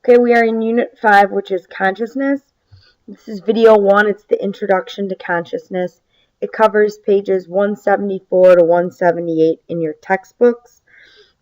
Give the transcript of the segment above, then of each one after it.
Okay, we are in Unit 5, which is consciousness. This is video 1. It's the introduction to consciousness. It covers pages 174 to 178 in your textbooks.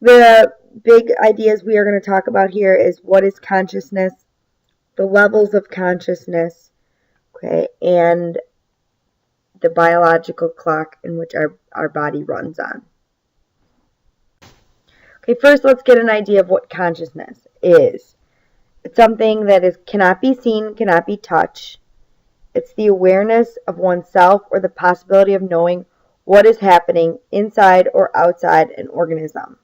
The big ideas we are going to talk about here is what is consciousness, the levels of consciousness, okay, and the biological clock in which our body runs on. Okay, first let's get an idea of what consciousness is. It's something that cannot be seen, cannot be touched. It's the awareness of oneself or the possibility of knowing what is happening inside or outside an organism.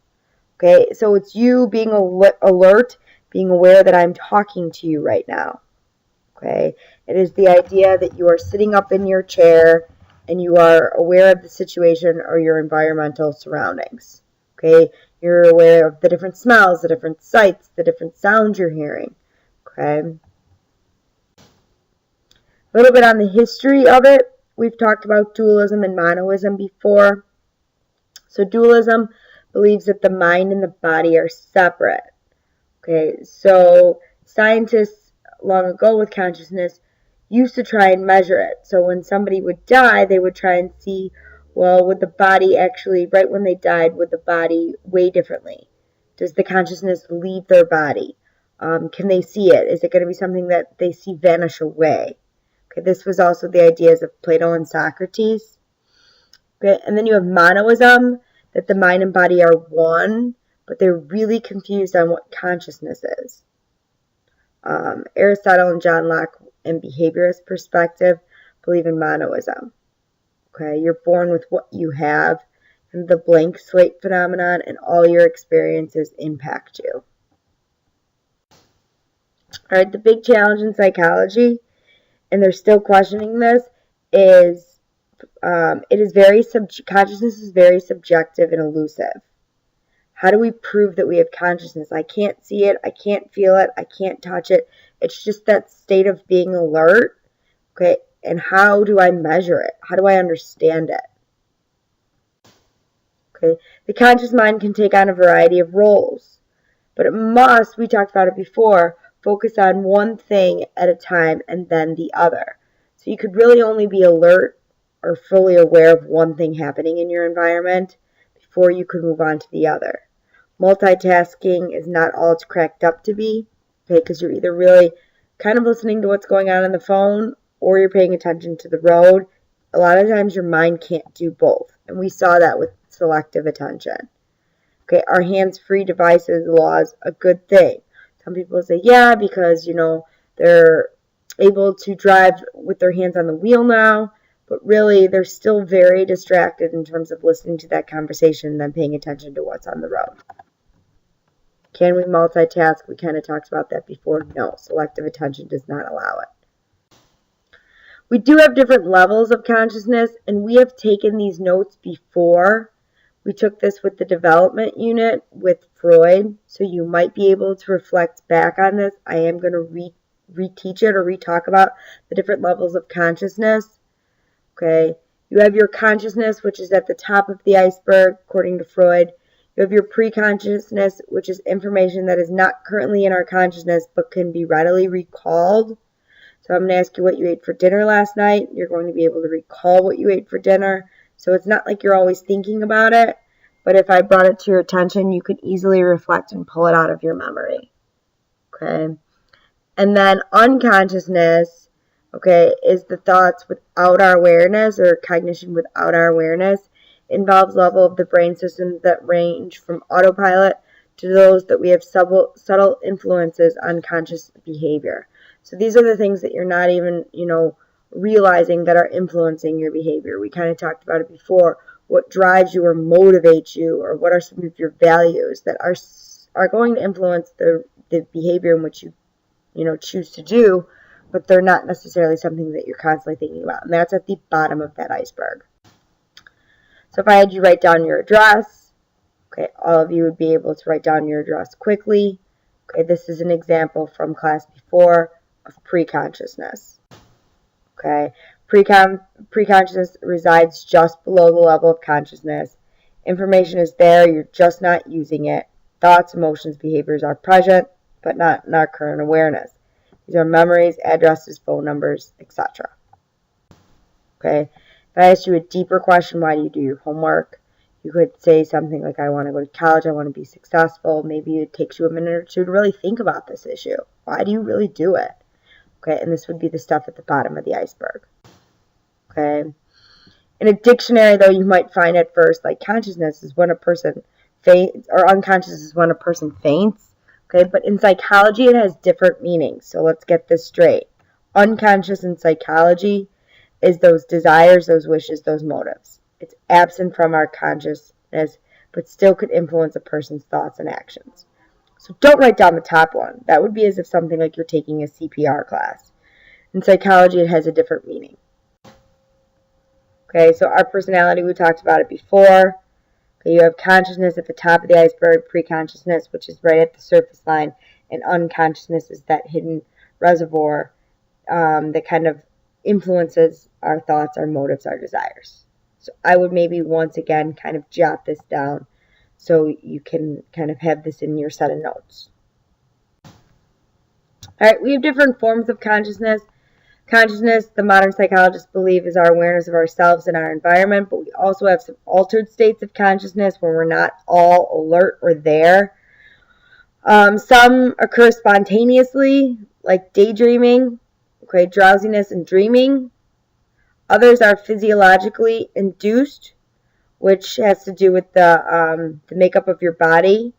Okay, so it's you being alert, being aware that I'm talking to you right now. Okay, it is the idea that you are sitting up in your chair and you are aware of the situation or your environmental surroundings. Okay, you're aware of the different smells, the different sights, the different sounds you're hearing. Okay. A little bit on the history of it. We've talked about dualism and monoism before. So dualism believes that the mind and the body are separate. Okay, so scientists long ago with consciousness used to try and measure it. So when somebody would die, they would try and see, well, would the body actually, right when they died, would the body weigh differently? Does the consciousness leave their body? Can they see it? Is it going to be something that they see vanish away? Okay, this was also the ideas of Plato and Socrates. Okay, and then you have monoism, that the mind and body are one, but they're really confused on what consciousness is. Aristotle and John Locke, in behaviorist perspective, believe in monoism. Okay, you're born with what you have, and the blank slate phenomenon, and all your experiences impact you. All right, the big challenge in psychology, and they're still questioning this, is consciousness is very subjective and elusive. How do we prove that we have consciousness? I can't see it, I can't feel it, I can't touch it. It's just that state of being alert. Okay, and how do I measure it? How do I understand it? Okay, the conscious mind can take on a variety of roles, but it must, we talked about it before, focus on one thing at a time and then the other. So you could really only be alert or fully aware of one thing happening in your environment before you could move on to the other. Multitasking is not all it's cracked up to be, okay, because you're either really kind of listening to what's going on the phone or you're paying attention to the road. A lot of times your mind can't do both, and we saw that with selective attention. Okay, are hands-free devices laws a good thing? Some people say, yeah, because, they're able to drive with their hands on the wheel now, but really they're still very distracted in terms of listening to that conversation and then paying attention to what's on the road. Can we multitask? We kind of talked about that before. No, selective attention does not allow it. We do have different levels of consciousness, and we have taken these notes before. We took this with the development unit with Freud, so you might be able to reflect back on this. I am going to reteach it or re-talk about the different levels of consciousness. Okay, you have your consciousness, which is at the top of the iceberg, according to Freud. You have your pre-consciousness, which is information that is not currently in our consciousness but can be readily recalled. So I'm going to ask you what you ate for dinner last night. You're going to be able to recall what you ate for dinner. So it's not like you're always thinking about it, but if I brought it to your attention, you could easily reflect and pull it out of your memory. Okay. And then unconsciousness, okay, is the thoughts without our awareness or cognition without our awareness. It involves level of the brain systems that range from autopilot to those that we have subtle influences on conscious behavior. So these are the things that you're not even, realizing that are influencing your behavior. We kind of talked about it before. What drives you or motivates you, or what are some of your values that are going to influence the behavior in which you choose to do, but they're not necessarily something that you're constantly thinking about. And that's at the bottom of that iceberg. So if I had you write down your address, okay, all of you would be able to write down your address quickly. Okay, this is an example from class before of pre-consciousness. Okay, pre-consciousness resides just below the level of consciousness. Information is there, you're just not using it. Thoughts, emotions, behaviors are present, but not in our current awareness. These are memories, addresses, phone numbers, etc. Okay? If I asked you a deeper question, why do you do your homework? You could say something like, I want to go to college, I want to be successful. Maybe it takes you a minute or two to really think about this issue. Why do you really do it? Okay, and this would be the stuff at the bottom of the iceberg. Okay? In a dictionary, though, you might find at first, like, consciousness is when a person faints, or unconscious is when a person faints. Okay, but in psychology, it has different meanings. So let's get this straight. Unconscious in psychology is those desires, those wishes, those motives. It's absent from our consciousness, but still could influence a person's thoughts and actions. So don't write down the top one. That would be as if something like you're taking a CPR class. In psychology, it has a different meaning. Okay, so our personality, we talked about it before. Okay, you have consciousness at the top of the iceberg, pre-consciousness, which is right at the surface line, and unconsciousness is that hidden reservoir that kind of influences our thoughts, our motives, our desires. So I would maybe once again kind of jot this down so you can kind of have this in your set of notes. All right, we have different forms of consciousness. Consciousness, the modern psychologists believe, is our awareness of ourselves and our environment, but we also have some altered states of consciousness where we're not all alert or there. Some occur spontaneously, like daydreaming, okay, drowsiness and dreaming. Others are physiologically induced, which has to do with the makeup of your body,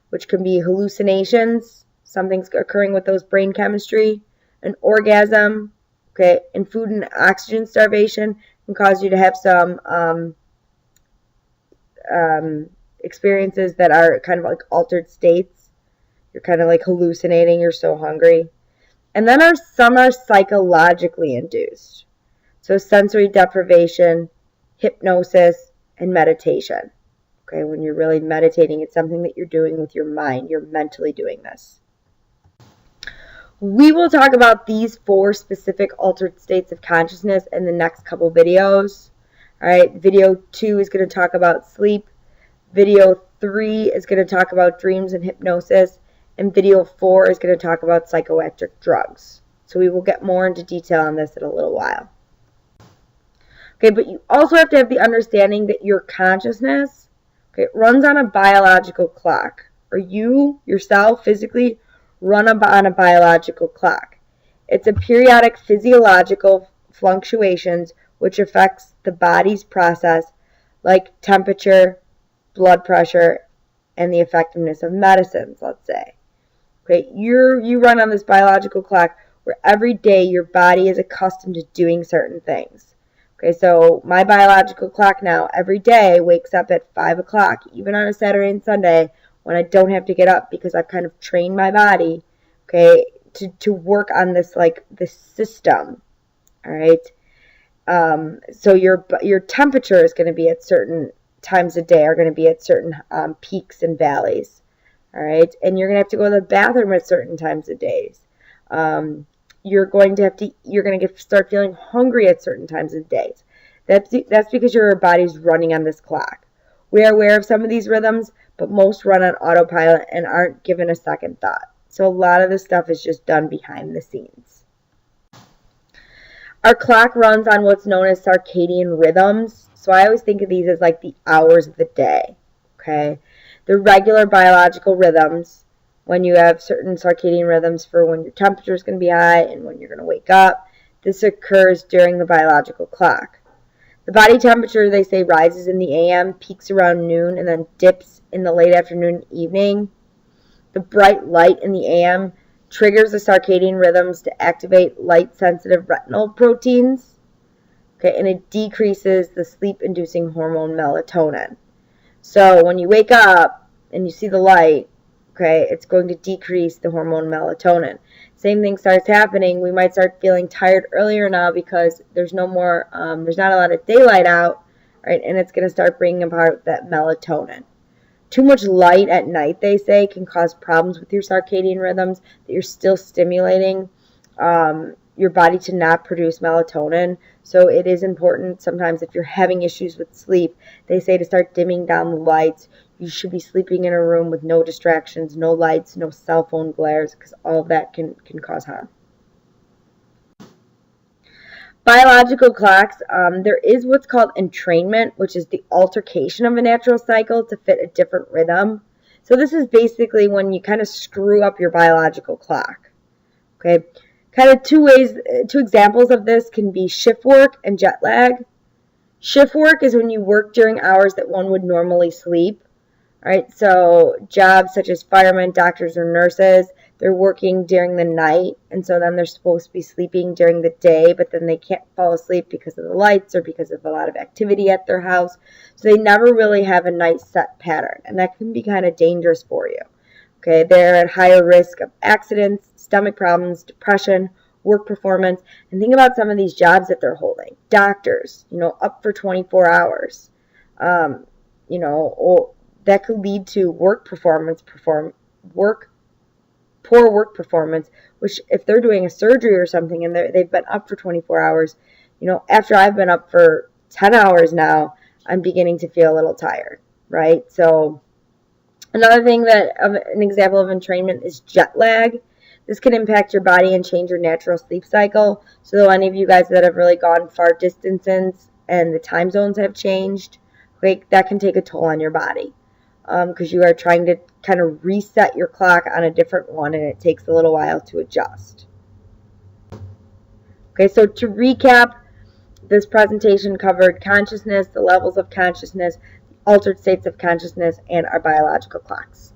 which can be hallucinations, something's occurring with those brain chemistry, an orgasm, okay, and food and oxygen starvation can cause you to have some experiences that are kind of like altered states. You're kind of like hallucinating, you're so hungry. And then some are psychologically induced. So sensory deprivation, hypnosis, and meditation. Okay, when you're really meditating, it's something that you're doing with your mind. You're mentally doing this. We will talk about these 4 specific altered states of consciousness in the next couple videos. All right, video 2 is going to talk about sleep. Video 3 is going to talk about dreams and hypnosis. And video 4 is going to talk about psychoactive drugs. So we will get more into detail on this in a little while. Okay, but you also have to have the understanding that your consciousness, okay, runs on a biological clock. Or you, yourself, physically run on a biological clock. It's a periodic physiological fluctuations which affects the body's process, like temperature, blood pressure, and the effectiveness of medicines, let's say. Okay, you run on this biological clock where every day your body is accustomed to doing certain things. Okay, so my biological clock now every day wakes up at 5 o'clock, even on a Saturday and Sunday when I don't have to get up because I've kind of trained my body, okay, to work on this, like, this system, all right? So your temperature is going to be at certain times a day, are going to be at certain peaks and valleys, all right? And you're going to have to go to the bathroom at certain times of days. You're going to start feeling hungry at certain times of days. That's because your body's running on this clock. We are aware of some of these rhythms, but most run on autopilot and aren't given a second thought. So a lot of this stuff is just done behind the scenes. Our clock runs on what's known as circadian rhythms. So I always think of these as like the hours of the day. Okay? The regular biological rhythms, when you have certain circadian rhythms for when your temperature is going to be high and when you're going to wake up, this occurs during the biological clock. The body temperature, they say, rises in the AM, peaks around noon, and then dips in the late afternoon and evening. The bright light in the AM triggers the circadian rhythms to activate light-sensitive retinal proteins, okay, and it decreases the sleep-inducing hormone melatonin. So when you wake up and you see the light, okay, it's going to decrease the hormone melatonin. Same thing starts happening. We might start feeling tired earlier now because there's no more, there's not a lot of daylight out, right? And it's going to start bringing about that melatonin. Too much light at night, they say, can cause problems with your circadian rhythms, that you're still stimulating your body to not produce melatonin. So it is important sometimes if you're having issues with sleep, they say to start dimming down the lights. you should be sleeping in a room with no distractions, no lights, no cell phone glares, because all of that can cause harm. Biological clocks, there is what's called entrainment, which is the altercation of a natural cycle to fit a different rhythm. So this is basically when you kind of screw up your biological clock. Okay, kind of two examples of this can be shift work and jet lag. Shift work is when you work during hours that one would normally sleep. All right, so jobs such as firemen, doctors, or nurses, they're working during the night, and so then they're supposed to be sleeping during the day, but then they can't fall asleep because of the lights or because of a lot of activity at their house. So they never really have a nice set pattern, and that can be kind of dangerous for you. Okay, they're at higher risk of accidents, stomach problems, depression, work performance, and think about some of these jobs that they're holding. Doctors, up for 24 hours, or that could lead to poor work performance, which if they're doing a surgery or something and they've been up for 24 hours, after I've been up for 10 hours now, I'm beginning to feel a little tired, right? So another thing an example of entrainment is jet lag. This can impact your body and change your natural sleep cycle. So any of you guys that have really gone far distances and the time zones have changed, that can take a toll on your body. Because you are trying to kind of reset your clock on a different one, and it takes a little while to adjust. Okay, so to recap, this presentation covered consciousness, the levels of consciousness, altered states of consciousness, and our biological clocks.